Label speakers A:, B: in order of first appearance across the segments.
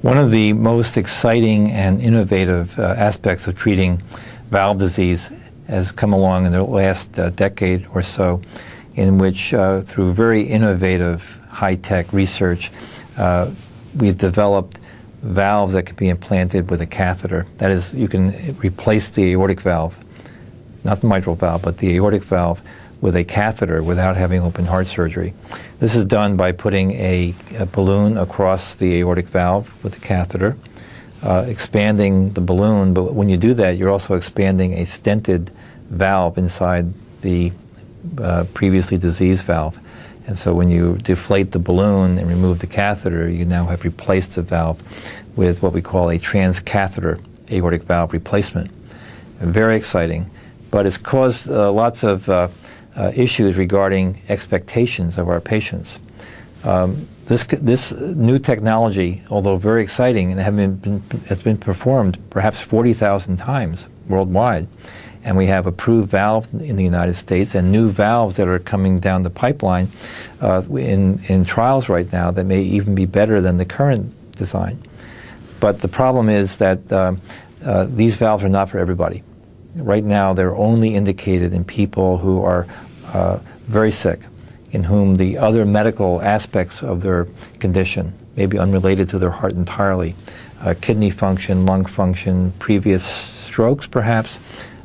A: One of the most exciting and innovative aspects of treating valve disease has come along in the last decade or so, in which through very innovative high-tech research we've developed valves that can be implanted with a catheter. That is, you can replace the aortic valve, not the mitral valve, but the aortic valve with a catheter without having open heart surgery. This is done by putting a balloon across the aortic valve with the catheter, expanding the balloon, but when you do that, you're also expanding a stented valve inside the previously diseased valve. And so when you deflate the balloon and remove the catheter, you now have replaced the valve with what we call a transcatheter aortic valve replacement. Very exciting, but it's caused lots of issues regarding expectations of our patients. This new technology, although very exciting and has been performed perhaps 40,000 times worldwide, and we have approved valves in the United States and new valves that are coming down the pipeline in trials right now that may even be better than the current design. But the problem is that these valves are not for everybody. Right now they're only indicated in people who are very sick, in whom the other medical aspects of their condition may be unrelated to their heart entirely. Kidney function, lung function, previous strokes perhaps,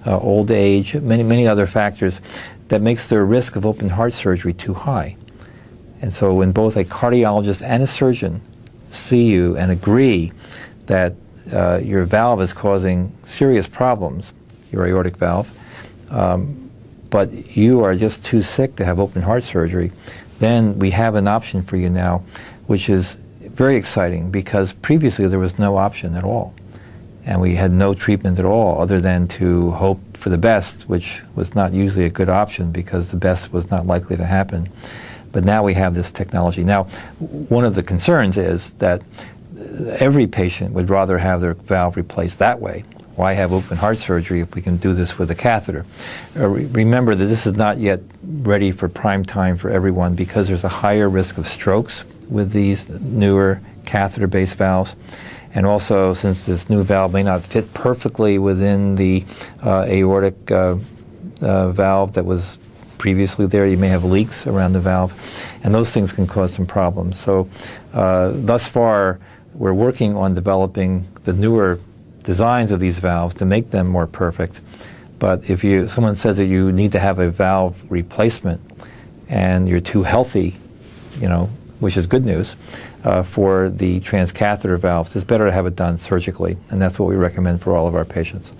A: old age, many other factors that makes their risk of open heart surgery too high. And so when both a cardiologist and a surgeon see you and agree that your valve is causing serious problems, your aortic valve, but you are just too sick to have open heart surgery, then we have an option for you now, which is very exciting because previously there was no option at all. And we had no treatment at all other than to hope for the best, which was not usually a good option because the best was not likely to happen. But now we have this technology. Now, one of the concerns is that every patient would rather have their valve replaced that way. Why have open heart surgery if we can do this with a catheter? Remember that this is not yet ready for prime time for everyone because there's a higher risk of strokes with these newer catheter-based valves. And also, since this new valve may not fit perfectly within the aortic valve that was previously there, you may have leaks around the valve, and those things can cause some problems. So thus far, we're working on developing the newer designs of these valves to make them more perfect. But if someone says that you need to have a valve replacement and you're too healthy, which is good news, for the transcatheter valves, it's better to have it done surgically, and that's what we recommend for all of our patients.